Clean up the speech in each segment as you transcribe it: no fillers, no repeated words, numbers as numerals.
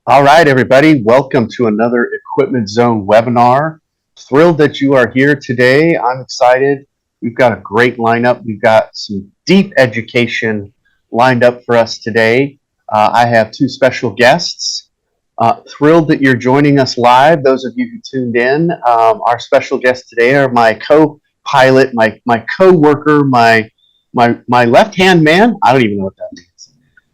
All right, everybody, welcome to another Equipment Zone webinar. Thrilled that you are here today. I'm excited. We've got a great lineup. We've got some deep education lined up for us today. I have two special guests. Thrilled that you're joining us live. Those of you who tuned in, our special guests today are my co-pilot, my co-worker, my left-hand man. I don't even know what that means.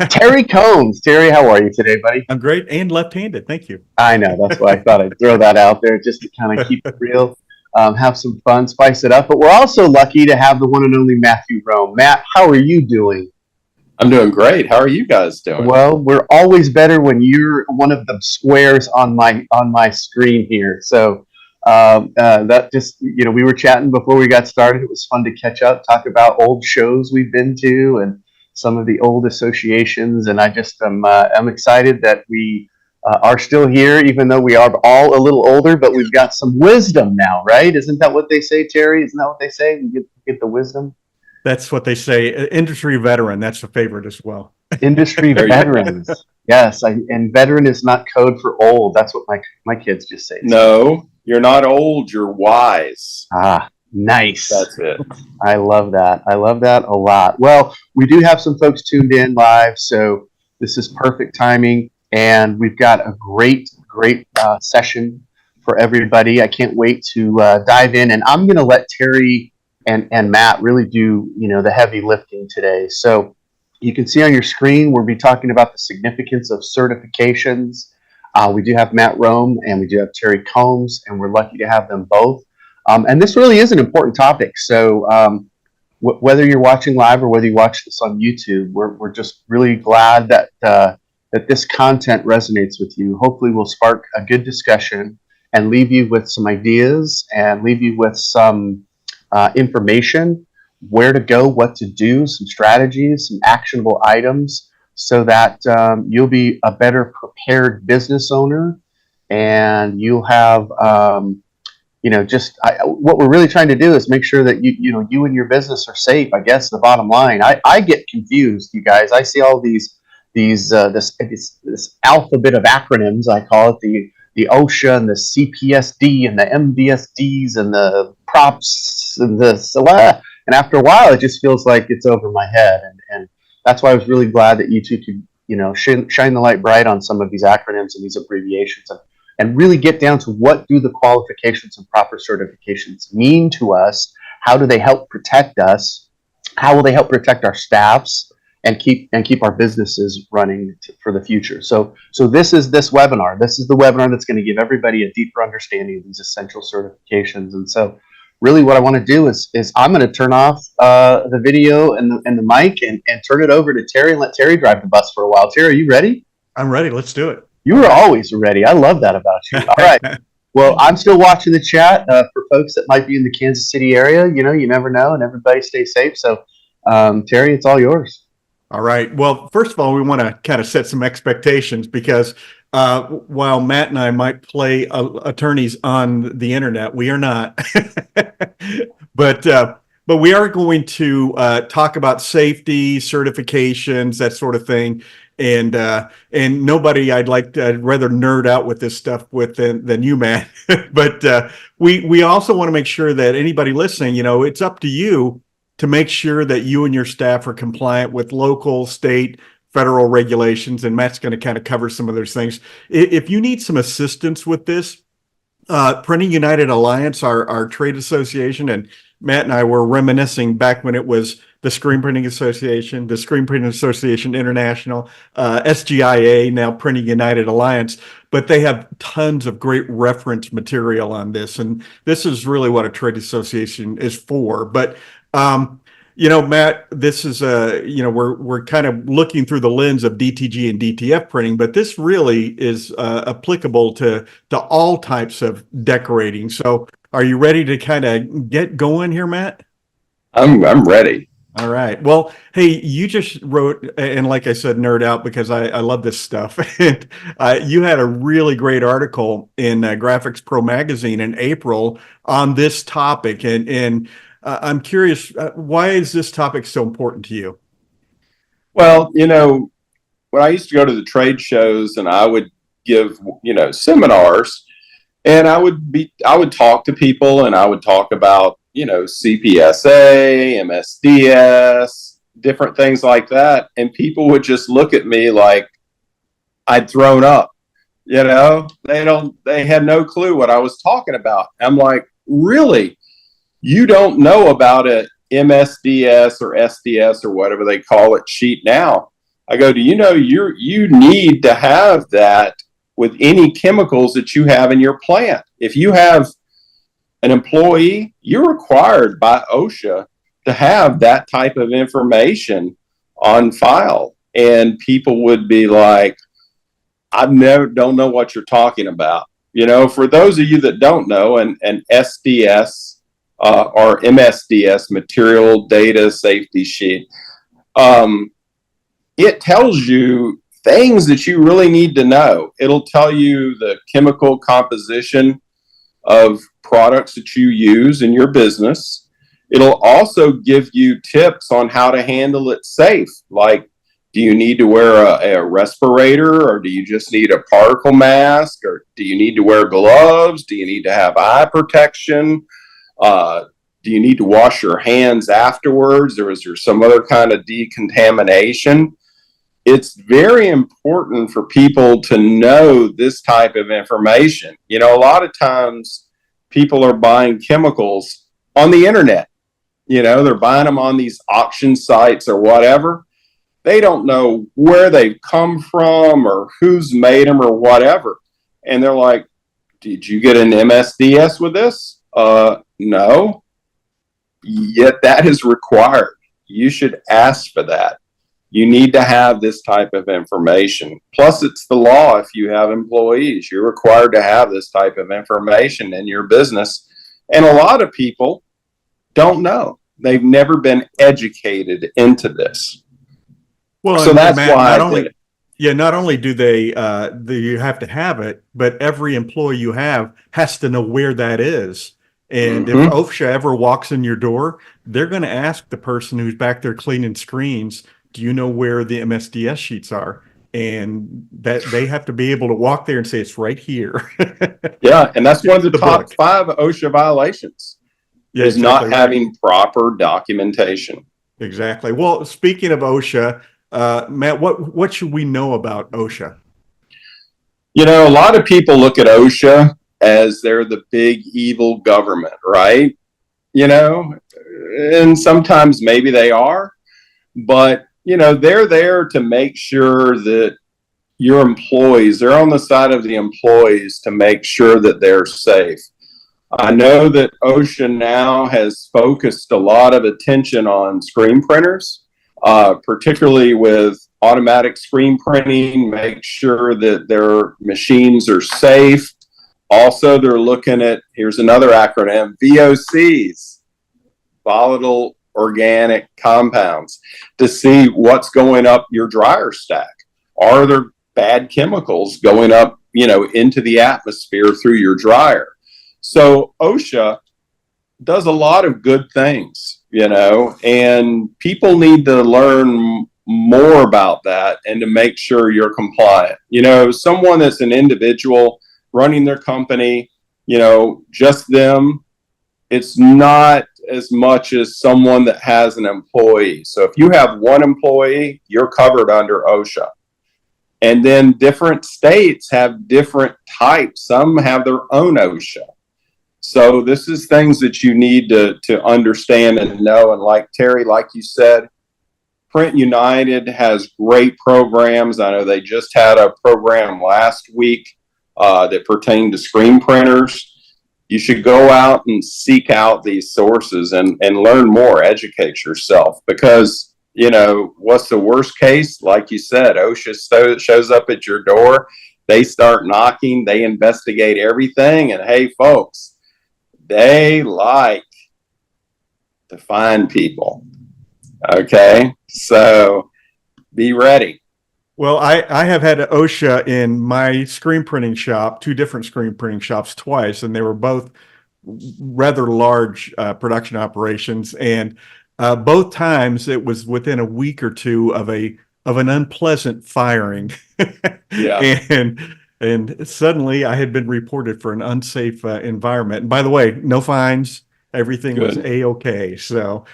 Terry Combs. Terry, how are you today, buddy? I'm great and left-handed. Thank you. I know. That's why I thought I'd throw that out there just to kind of keep it real, have some fun, spice it up. But we're also lucky to have the one and only Matthew Rhome. Matt, how are you doing? I'm doing great. How are you guys doing? Well, we're always better when you're one of the squares on my screen here. So that just we were chatting before we got started. It was fun to catch up, talk about old shows we've been to, and some of the old associations. And I just I'm excited that we are still here, even though we are all a little older. But we've got some wisdom now, right? Isn't that what they say, Terry? Isn't that what they say? We get the wisdom. That's what they say. Industry veteran. That's a favorite as well. Industry veterans. Yes, and veteran is not code for old. That's what my kids just say. No, you're not old. You're wise. Ah, nice. That's it. I love that. I love that a lot. Well, we do have some folks tuned in live, so this is perfect timing, and we've got a great session for everybody. I can't wait to dive in, and I'm going to let Terry and Matt really do the heavy lifting today. So you can see on your screen we'll be talking about the significance of certifications. We do have Matt Rhome and we do have Terry Combs, and we're lucky to have them both. And this really is an important topic. So whether you're watching live or whether you watch this on YouTube, we're just really glad that that this content resonates with you. Hopefully we'll spark a good discussion and leave you with some ideas and leave you with some information, where to go, what to do, some strategies, some actionable items, so that you'll be a better prepared business owner, and you'll have what we're really trying to do is make sure that you and your business are safe. I guess the bottom line. I get confused, you guys. I see all this alphabet of acronyms. I call it the OSHA and the CPSD and the MDSDs and the props and and after a while it just feels like it's over my head, and that's why I was really glad that you two could shine the light bright on some of these acronyms and these abbreviations, and really get down to what do the qualifications and proper certifications mean to us. How do they help protect us? How will they help protect our staffs and keep our businesses running for the future? So this is this webinar. This is the webinar that's going to give everybody a deeper understanding of these essential certifications. And so really what I want to do is I'm going to turn off the video and the mic and turn it over to Terry and let Terry drive the bus for a while. Terry, are you ready? I'm ready. Let's do it. You were always ready. I love that about you. All right. Well, I'm still watching the chat for folks that might be in the Kansas City area. You never know, and everybody stay safe. So Terry, it's all yours. All right. Well, first of all, we want to kind of set some expectations, because while Matt and I might play attorneys on the internet, we are not. But we are going to talk about safety, certifications, that sort of thing. And nobody I'd rather nerd out with this stuff with than you, Matt. But we also want to make sure that anybody listening, it's up to you to make sure that you and your staff are compliant with local, state, federal regulations. And Matt's going to kind of cover some of those things. If you need some assistance with this, Printing United Alliance, our trade association, and Matt and I were reminiscing back when it was the Screen Printing Association, the Screen Printing Association International, SGIA, now Printing United Alliance, but they have tons of great reference material on this. And this is really what a trade association is for. But Matt, this is we're kind of looking through the lens of DTG and DTF printing, but this really is applicable to all types of decorating. So, are you ready to kind of get going here, Matt? I'm ready. All right. Well, hey, you just wrote, and like I said, nerd out because I love this stuff. And you had a really great article in Graphics Pro magazine in April on this topic, and I'm curious, why is this topic so important to you? Well, when I used to go to the trade shows and I would give, seminars, and I would talk to people, and I would talk about, CPSA, MSDS, different things like that. And people would just look at me like I'd thrown up, they had no clue what I was talking about. I'm like, really? You don't know about a MSDS or SDS or whatever they call it sheet now? I go, do you know you need to have that with any chemicals that you have in your plant? If you have an employee, you're required by OSHA to have that type of information on file. And people would be like, don't know what you're talking about. For those of you that don't know, an SDS or MSDS, Material Data Safety Sheet, it tells you things that you really need to know. It'll tell you the chemical composition of products that you use in your business. It'll also give you tips on how to handle it safe. Like, do you need to wear a respirator, or do you just need a particle mask, or do you need to wear gloves? Do you need to have eye protection? Do you need to wash your hands afterwards, or is there some other kind of decontamination? It's very important for people to know this type of information. A lot of times people are buying chemicals on the internet. They're buying them on these auction sites or whatever. They don't know where they've come from or who's made them or whatever. And they're like, did you get an MSDS with this? No. Yet that is required. You should ask for that. You need to have this type of information. Plus, it's the law. If you have employees, you're required to have this type of information in your business. And a lot of people don't know. They've never been educated into this. Well, so that's Matt, why not only do you have to have it, but every employee you have has to know where that is. And if OSHA ever walks in your door, they're going to ask the person who's back there cleaning screens, do you know where the MSDS sheets are? And that they have to be able to walk there and say, it's right here. Yeah, and that's one of the top book. 5 OSHA violations is exactly not having proper documentation. Exactly. Well, speaking of OSHA, Matt, what should we know about OSHA? A lot of people look at OSHA as they're the big evil government, right? And sometimes maybe they are, but they're there to make sure that your employees, they're on the side of the employees to make sure that they're safe. I know that OSHA now has focused a lot of attention on screen printers, particularly with automatic screen printing, make sure that their machines are safe. Also, they're looking at, here's another acronym, VOCs, volatile organic compounds, to see what's going up your dryer stack. Are there bad chemicals going up, into the atmosphere through your dryer? So OSHA does a lot of good things, and people need to learn more about that and to make sure you're compliant. Someone that's an individual running their company, just them, it's not as much as someone that has an employee. So if you have one employee, you're covered under OSHA. And then different states have different types. Some have their own OSHA. So this is things that you need to understand and know. And like Terry, like you said, Print United has great programs. I know they just had a program last week that pertained to screen printers. You should go out and seek out these sources and learn more, educate yourself, because, what's the worst case? Like you said, OSHA shows up at your door. They start knocking, they investigate everything. And hey, folks, they like to find people. Okay. So be ready. Well, I have had OSHA in my screen printing shop, 2 different screen printing shops twice, and they were both rather large production operations. And both times it was within a week or two of an unpleasant firing. Yeah. And And suddenly I had been reported for an unsafe environment. And by the way, no fines. Everything was Good. A-okay. So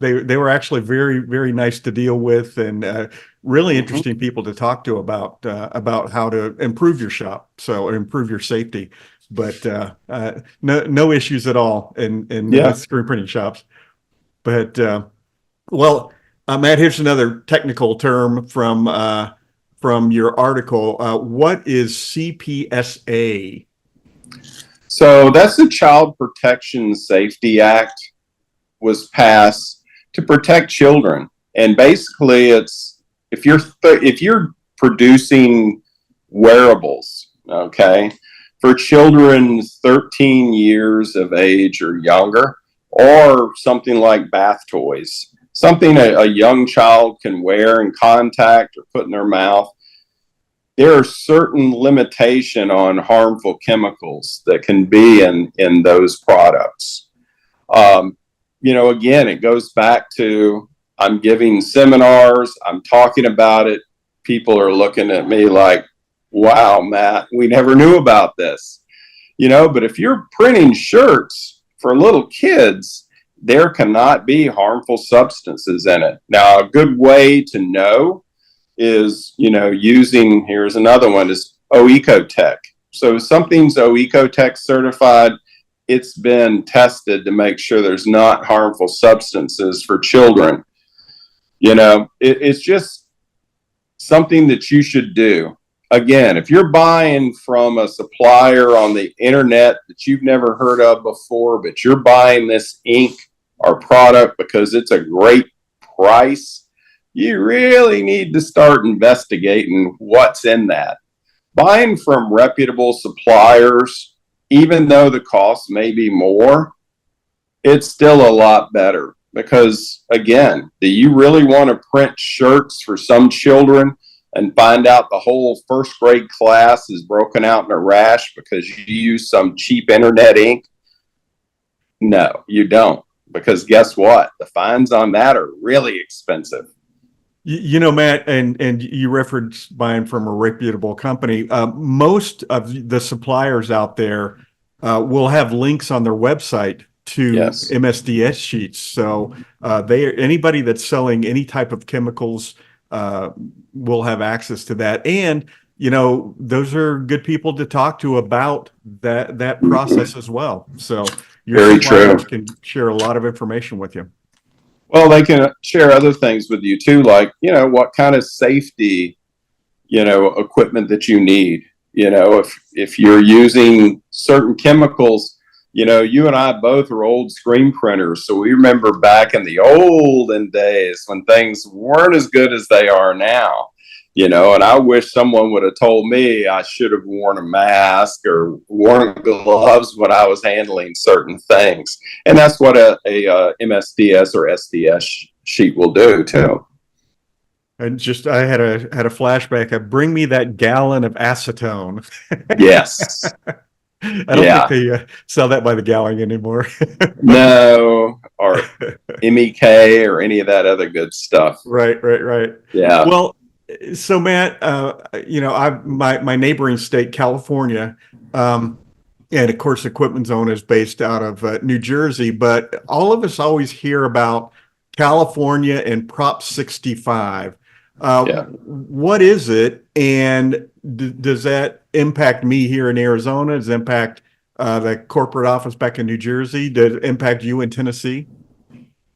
they were actually very, very nice to deal with, and really interesting people to talk to about how to improve your shop, so improve your safety. But no issues at all in Yeah. screen printing shops. But well, Matt, here's another technical term from your article. What is CPSA? So that's the Child Protection Safety Act was passed to protect children. And basically it's if you're producing wearables, okay, for children 13 years of age or younger, or something like bath toys, something a young child can wear in contact or put in their mouth, there are certain limitation on harmful chemicals that can be in those products. Again, it goes back to I'm giving seminars, I'm talking about it. People are looking at me like, wow, Matt, we never knew about this. But if you're printing shirts for little kids, there cannot be harmful substances in it. Now, a good way to know is, using, here's another one, is OET Tech. So if something's OET Tech certified, it's been tested to make sure there's not harmful substances for children. It's just something that you should do. Again, if you're buying from a supplier on the internet that you've never heard of before, but you're buying this ink or product because it's a great price, you really need to start investigating what's in that. Buying from reputable suppliers, even though the cost may be more, it's still a lot better. Because again, do you really want to print shirts for some children and find out the whole first grade class is broken out in a rash because you use some cheap internet ink? No, you don't. Because guess what? The fines on that are really expensive. Matt, and you referenced buying from a reputable company. Most of the suppliers out there will have links on their website to MSDS sheets. So anybody that's selling any type of chemicals will have access to that. And those are good people to talk to about that process as well. So your suppliers can share a lot of information with you. Well, they can share other things with you too, like, what kind of safety, equipment that you need. If you're using certain chemicals, you and I both are old screen printers. So we remember back in the olden days when things weren't as good as they are now, and I wish someone would have told me I should have worn a mask or worn gloves when I was handling certain things. And that's what a MSDS or SDS sheet will do too. And I had a flashback. Bring me that gallon of acetone. Yes. I don't think they sell that by the gallon anymore. No, or MEK or any of that other good stuff. Right. Yeah. Well, so Matt, my neighboring state, California, and of course, Equipment Zone is based out of New Jersey, but all of us always hear about California and Prop 65. What is it, and does that impact me here in Arizona? Does it impact the corporate office back in New Jersey? Does it impact you in Tennessee?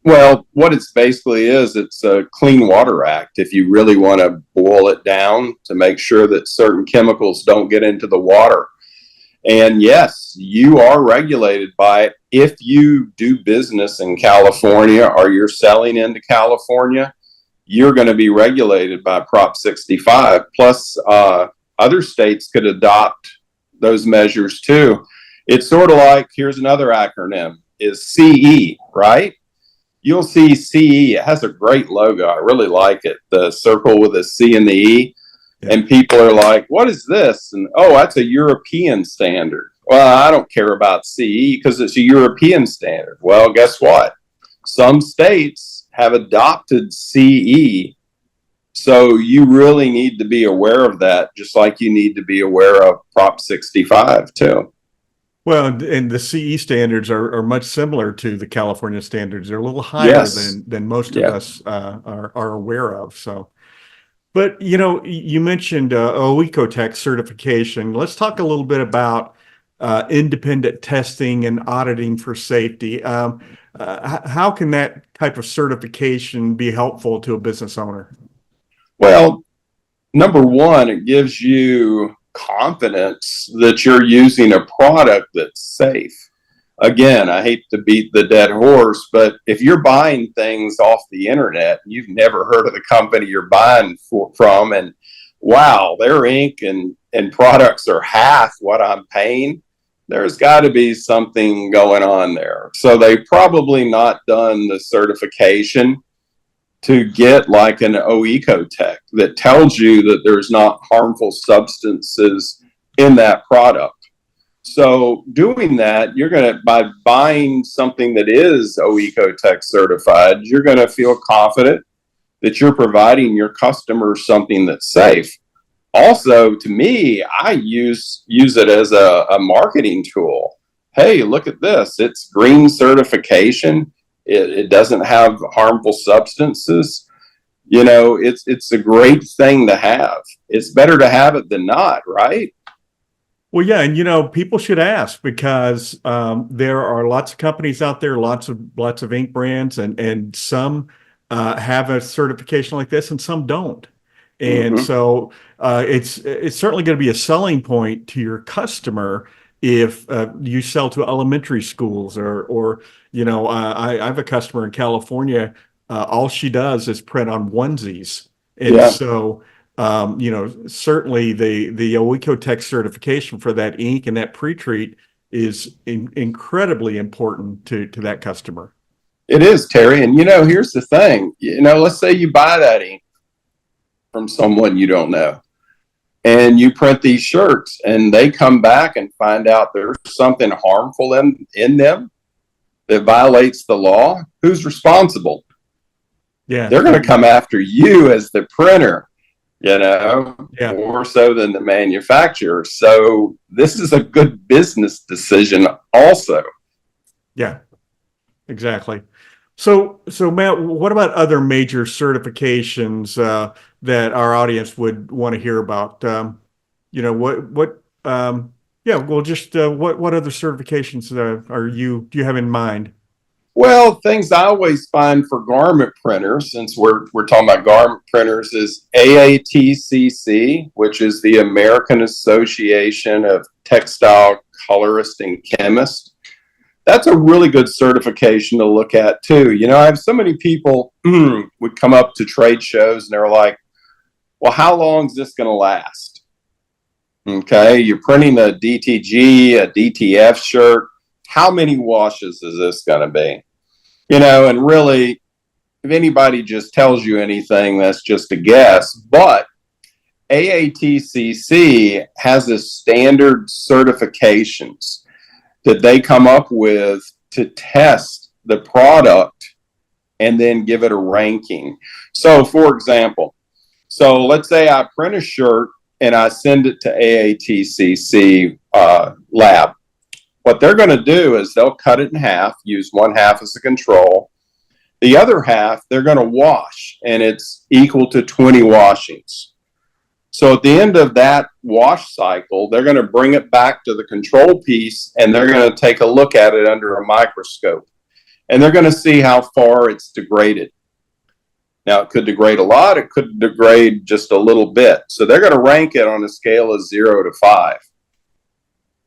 Well, what it's basically is, it's a Clean Water Act. If you really want to boil it down to make sure that certain chemicals don't get into the water. And yes, you are regulated by it. If you do business in California or you're selling into California, you're going to be regulated by Prop 65. Plus, other states could adopt those measures too. It's sort of like, here's another acronym, is CE, right? You'll see CE. It has a great logo. I really like it. The circle with a C and the E. Yeah. And people are like, what is this? And, oh, that's a European standard. Well, I don't care about CE because it's a European standard. Well, guess what? Some states have adopted CE So you really need to be aware of that, just like you need to be aware of Prop 65 too. Well, and the CE standards are much similar to the California standards. They're a little higher Yes. than most of Yeah. us are aware of. So, but you mentioned OET Tech certification. Let's talk a little bit about independent testing and auditing for safety. How can that type of certification be helpful to a business owner? Well, number one, it gives you confidence that you're using a product that's safe. Again, I hate to beat the dead horse, but if you're buying things off the internet, you've never heard of the company you're buying from, and wow, their ink and products are half what I'm paying. There's got to be something going on there. So they've probably not done the certification to get like an OET Tech that tells you that there's not harmful substances in that product. So doing that, you're going to, by buying something that is OET Tech certified, you're going to feel confident that you're providing your customers something that's safe. Also, to me, I use it as a marketing tool. Hey, look at this. It's green certification. It doesn't have harmful substances. It's a great thing to have. It's better to have it than not, right? Well, yeah, and people should ask because there are lots of companies out there, lots of ink brands, and some have a certification like this, and some don't. And so it's certainly going to be a selling point to your customer if you sell to elementary schools or I have a customer in California. All she does is print on onesies, and Yeah. so certainly the OET Tech certification for that ink and that pre-treat is incredibly important to that customer. It is, Terry. And here's the thing. Let's say you buy that ink from someone you don't know, and you print these shirts, and they come back and find out there's something harmful in them that violates the law. Who's responsible? Yeah, They're going to come after you as the printer. Yeah. More so than the manufacturer. So this is a good business decision also. Yeah, exactly. So Matt, what about other major certifications that our audience would want to hear about? What other certifications do you have in mind? Well, things I always find for garment printers, since we're talking about garment printers, is AATCC, which is the American Association of Textile Colorists and Chemists. That's a really good certification to look at too. I have so many people would come up to trade shows and they're like, well, how long is this going to last? Okay, you're printing a DTG, a DTF shirt. How many washes is this going to be? And really, if anybody just tells you anything, that's just a guess. But AATCC has a standard certifications that they come up with to test the product and then give it a ranking. So, for example, let's say I print a shirt and I send it to AATCC lab. What they're going to do is they'll cut it in half, use one half as a control. The other half, they're going to wash, and it's equal to 20 washings. So at the end of that wash cycle, they're going to bring it back to the control piece, and they're going to take a look at it under a microscope. And they're going to see how far it's degraded. Now, it could degrade a lot. It could degrade just a little bit. So they're going to rank it on a scale of 0 to 5.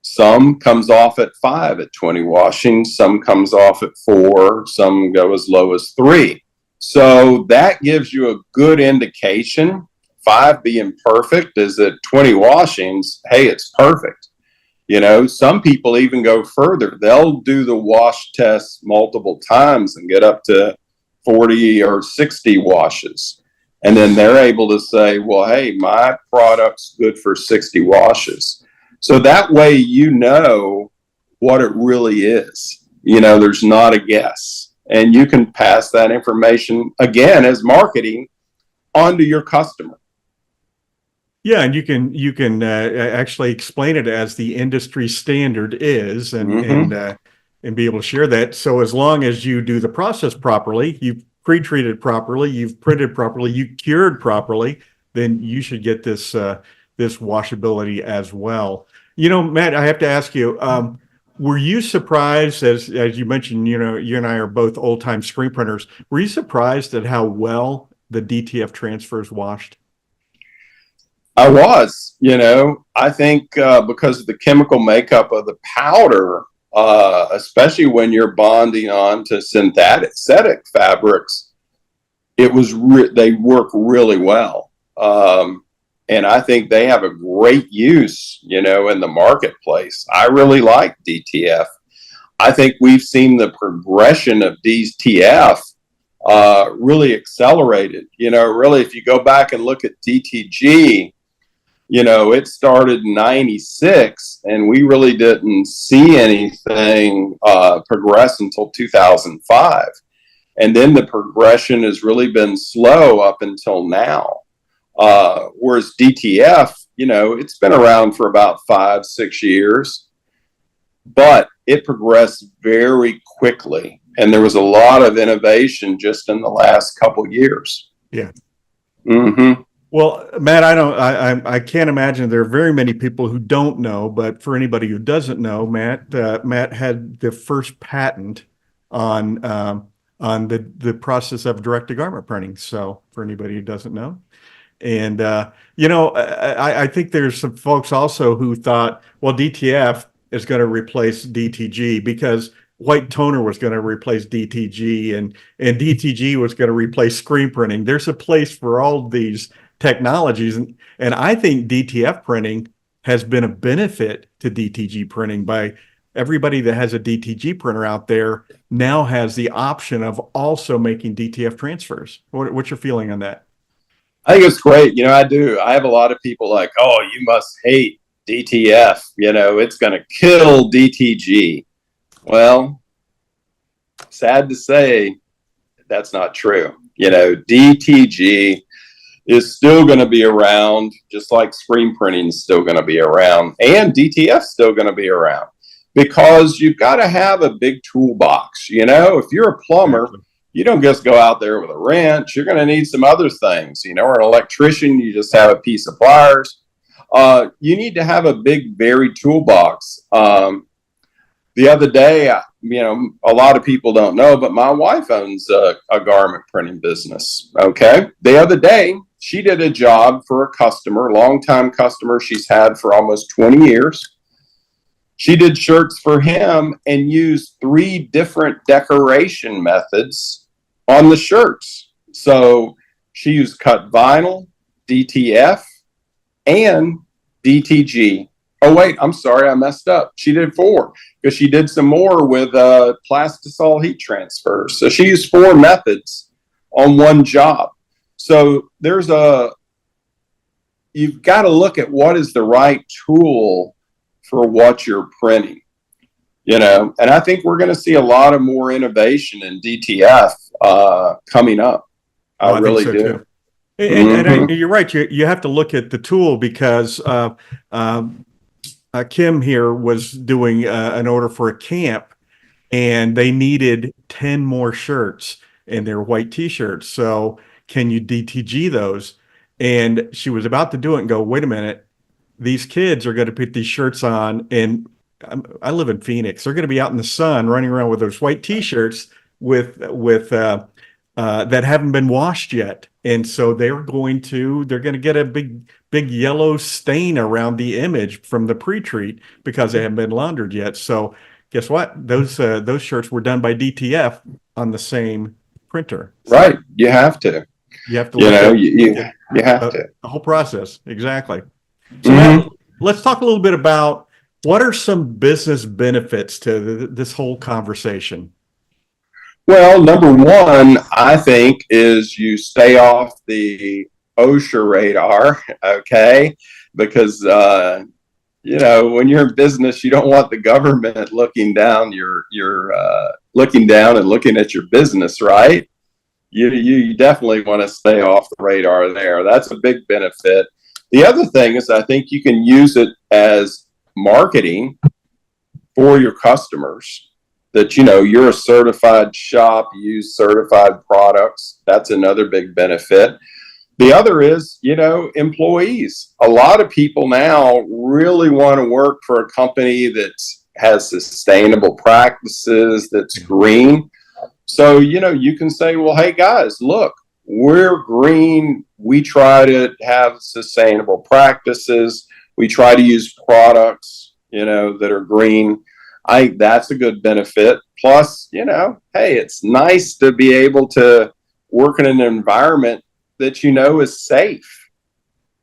Some comes off at 5 at 20 washings. Some comes off at 4. Some go as low as 3. So that gives you a good indication. 5 being perfect is at 20 washings. Hey, it's perfect. Some people even go further. They'll do the wash test multiple times and get up to 40 or 60 washes. And then they're able to say, well, hey, my product's good for 60 washes. So that way, what it really is. There's not a guess. And you can pass that information, again, as marketing onto your customer. Yeah, and you can actually explain it as the industry standard is, and be able to share that. So as long as you do the process properly, you've pre-treated properly, you've printed properly, you cured properly, then you should get this this washability as well. You know, Matt, I have to ask you, were you surprised, as you mentioned, you know, you and I are both old-time screen printers, were you surprised at how well the DTF transfers washed? I was, you know, I think because of the chemical makeup of the powder, especially when you're bonding onto synthetic fabrics, they work really well. And I think they have a great use, you know, in the marketplace. I really like DTF. I think we've seen the progression of DTF really accelerated. You know, really, if you go back and look at DTG, you know, it started in '96, and we really didn't see anything progress until 2005. And then the progression has really been slow up until now. Whereas DTF, you know, it's been around for about 5-6 years, but it progressed very quickly. And there was a lot of innovation just in the last couple years. Yeah. Mm-hmm. Well, Matt, I can't imagine there are very many people who don't know, but for anybody who doesn't know, Matt had the first patent on the process of direct-to-garment printing. So for anybody who doesn't know, and you know, I think there's some folks also who thought, well, DTF is going to replace DTG because white toner was going to replace DTG, and DTG was going to replace screen printing. There's a place for all these technologies, and I think DTF printing has been a benefit to DTG printing by everybody that has a DTG printer out there now has the option of also making DTF transfers. What's your feeling on that? I think it's great. You know, I do. I have a lot of people like, oh, you must hate DTF. You know, it's going to kill DTG. Well, sad to say, that's not true. You know, DTG is still going to be around, just like screen printing is still going to be around, and DTF is still going to be around, because you've got to have a big toolbox. You know, if you're a plumber, you don't just go out there with a wrench. You're going to need some other things, you know, or an electrician, you just have a piece of pliers. You need to have a big, varied toolbox. The other day, you know, a lot of people don't know, but my wife owns a garment printing business. Okay. The other day, she did a job for a customer, longtime customer she's had for almost 20 years. She did shirts for him and used 3 different decoration methods on the shirts. So she used cut vinyl, DTF, and DTG. Oh, wait, I'm sorry, I messed up. She did 4 because she did some more with plastisol heat transfer. So she used 4 methods on one job. So you've got to look at what is the right tool for what you're printing, you know, and I think we're going to see a lot of more innovation in DTF coming up. I really do. Too. And you're right. You have to look at the tool because Kim here was doing an order for a camp, and they needed 10 more shirts, and they're white T-shirts. So can you DTG those? And she was about to do it and go, wait a minute, these kids are going to put these shirts on, and I live in Phoenix. They're going to be out in the sun running around with those white T-shirts with that haven't been washed yet. And so they're going to get a big yellow stain around the image from the pre-treat because they haven't been laundered yet. So guess what? Those shirts were done by DTF on the same printer. Right. You have to. You have to. You know, you have to. The whole process. Exactly. So now, let's talk a little bit about what are some business benefits to this whole conversation. Well, number one, I think, is you stay off the OSHA radar, okay? Because, you know, when you're in business, you don't want the government looking down looking down and looking at your business, right? you definitely want to stay off the radar there. That's a big benefit. The other thing is I think you can use it as marketing for your customers, that, you know, you're a certified shop, you use certified products. That's another big benefit. The other is, you know, employees. A lot of people now really want to work for a company that has sustainable practices, that's green. So, you know, you can say, well, hey guys, look, we're green. We try to have sustainable practices. We try to use products, you know, that are green. I think that's a good benefit. Plus, you know, hey, it's nice to be able to work in an environment that, you know, is safe.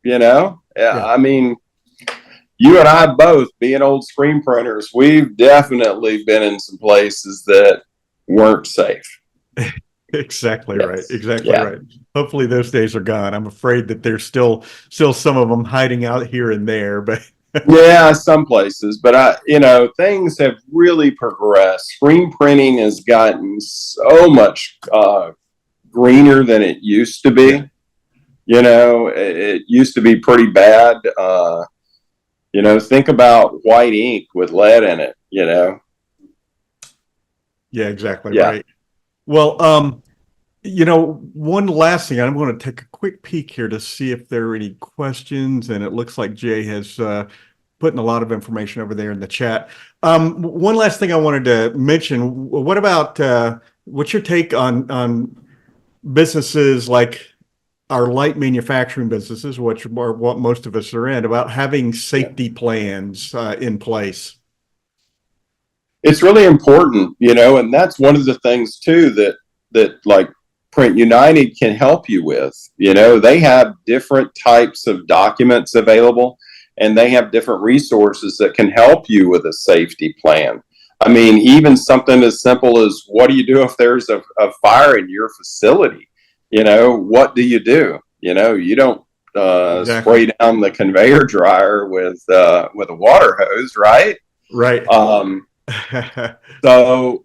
You know, Yeah. I mean, you and I both, being old screen printers, we've definitely been in some places that weren't safe. Exactly Yes. right. Exactly Yeah. right. Hopefully those days are gone. I'm afraid that there's still some of them hiding out here and there, but Yeah, some places, but you know, things have really progressed. Screen printing has gotten so much greener than it used to be. Yeah. You know, it used to be pretty bad. You know, think about white ink with lead in it, you know. yeah, exactly Yeah. right. Well, you know, one last thing, I'm going to take a quick peek here to see if there are any questions, and it looks like Jay has putting a lot of information over there in the chat. One last thing I wanted to mention, what about what's your take on businesses like our light manufacturing businesses, which are what most of us are in, about having safety plans in place? It's really important, you know, and that's one of the things too that like Print United can help you with. You know, they have different types of documents available, and they have different resources that can help you with a safety plan. I mean, even something as simple as, what do you do if there's a fire in your facility? You know, what do you do? You know, you don't Exactly. spray down the conveyor dryer with a water hose, right? Right. So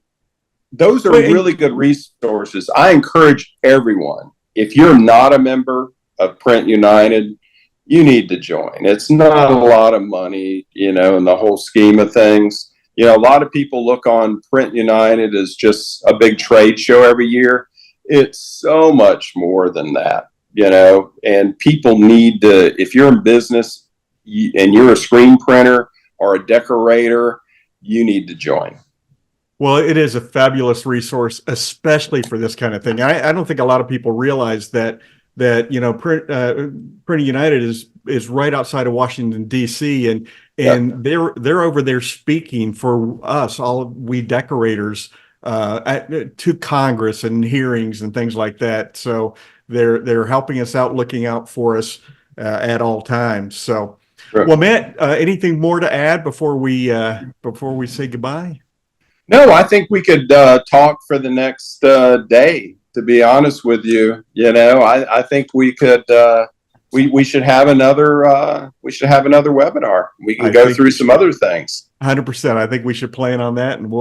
those are really good resources. I encourage everyone, if you're not a member of Print United, you need to join. It's not a lot of money, you know, in the whole scheme of things. You know, a lot of people look on Print United as just a big trade show every year. It's so much more than that, you know, and people need to, if you're in business and you're a screen printer or a decorator, you need to join. Well, it is a fabulous resource, especially for this kind of thing. I don't think a lot of people realize that you know, Printing United is right outside of Washington D.C. and they're over there speaking for us, all of we decorators, to Congress and hearings and things like that. So they're helping us out, looking out for us at all times. So, well, Matt, anything more to add before we say goodbye? No, I think we could talk for the next day. To be honest with you, you know, I think we could. We should have another. We should have another webinar. We can go through some other things. 100%. I think we should plan on that, and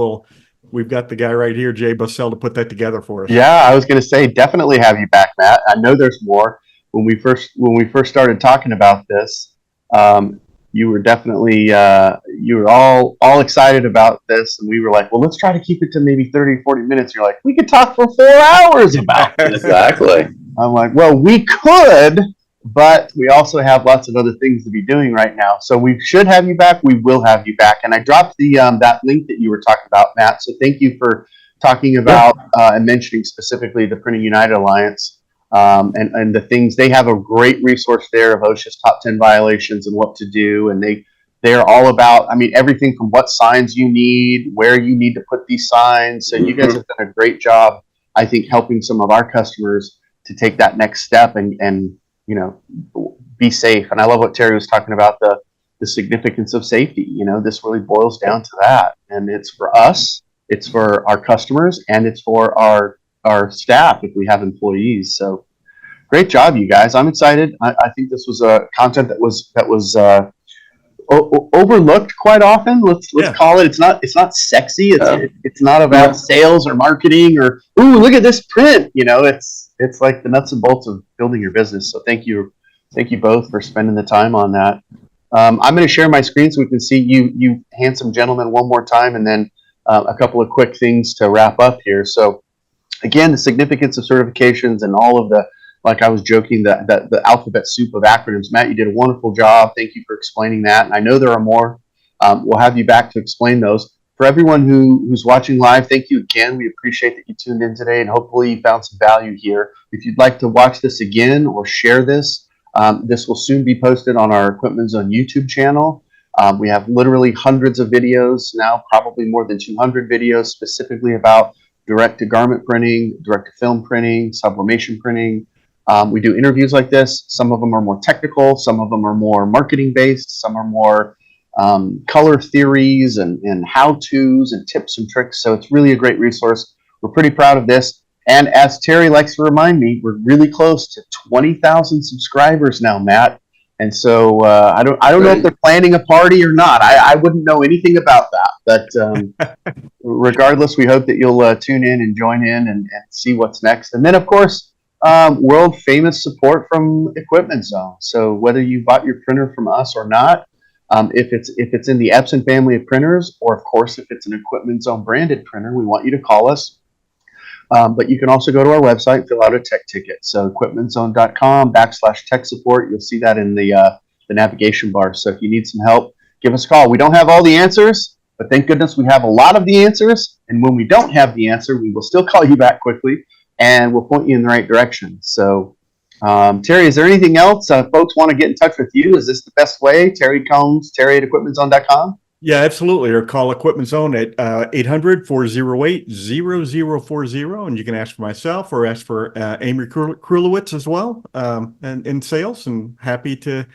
we've got the guy right here, Jay Bussell, to put that together for us. Yeah, I was going to say, definitely have you back, Matt. I know there's more. When we first started talking about this, you were definitely you were all excited about this, and we were like, well, let's try to keep it to maybe 30, 40 minutes. You're like, we could talk for 4 hours about this. Exactly. I'm like, well, we could, but we also have lots of other things to be doing right now. So we should have you back. We will have you back. And I dropped the that link that you were talking about, Matt. So thank you for talking about and mentioning specifically the Printing United Alliance. And the things, they have a great resource there of OSHA's top 10 violations and what to do. And they're all about, I mean, everything from what signs you need, where you need to put these signs. So you guys have done a great job, I think, helping some of our customers to take that next step and you know, be safe. And I love what Terry was talking about, the significance of safety. You know, this really boils down to that. And it's for us, it's for our customers, and it's for our staff if we have employees. So great job, you guys. I'm excited. I think this was a content that was overlooked quite often. Let's Yeah. call it. It's not sexy. It's not about Yeah. sales or marketing or ooh, look at this print. You know, it's like the nuts and bolts of building your business. So thank you both for spending the time on that. I'm going to share my screen so we can see you handsome gentlemen one more time, and then a couple of quick things to wrap up here. So again, the significance of certifications and all of the, like I was joking, the alphabet soup of acronyms. Matt, you did a wonderful job. Thank you for explaining that. And I know there are more. We'll have you back to explain those. For everyone who's watching live, thank you again. We appreciate that you tuned in today, and hopefully you found some value here. If you'd like to watch this again or share this, this will soon be posted on our Equipment Zone YouTube channel. We have literally hundreds of videos now, probably more than 200 videos specifically about direct-to-garment printing, direct-to-film printing, sublimation printing. We do interviews like this. Some of them are more technical. Some of them are more marketing-based. Some are more color theories and how-tos and tips and tricks. So it's really a great resource. We're pretty proud of this. And as Terry likes to remind me, we're really close to 20,000 subscribers now, Matt. And so I don't know if they're planning a party or not. I wouldn't know anything about that. But regardless, we hope that you'll tune in and join in and see what's next. And then, of course, world famous support from Equipment Zone. So whether you bought your printer from us or not, if it's in the Epson family of printers, or of course if it's an Equipment Zone branded printer, we want you to call us. But you can also go to our website, fill out a tech ticket. So equipmentzone.com/tech support. You'll see that in the navigation bar. So if you need some help, give us a call. We don't have all the answers, but thank goodness we have a lot of the answers. And when we don't have the answer, we will still call you back quickly and we'll point you in the right direction. So Terry, is there anything else folks want to get in touch with you? Is this the best way? Terry Combs, Terry at equipmentzone.com? Yeah, absolutely. Or call Equipment Zone at 800-408-0040. And you can ask for myself or ask for Amy Krulowitz as well, and in sales, and happy to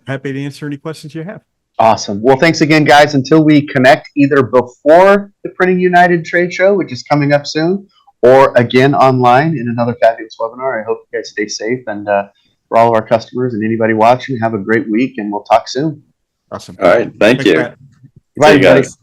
answer any questions you have. Awesome. Well, thanks again, guys. Until we connect either before the Printing United trade show, which is coming up soon, or again online in another fabulous webinar, I hope you guys stay safe. And for all of our customers and anybody watching, have a great week, and we'll talk soon. Awesome. All right. Thank Thanks, you. Matt. Bye, See you guys.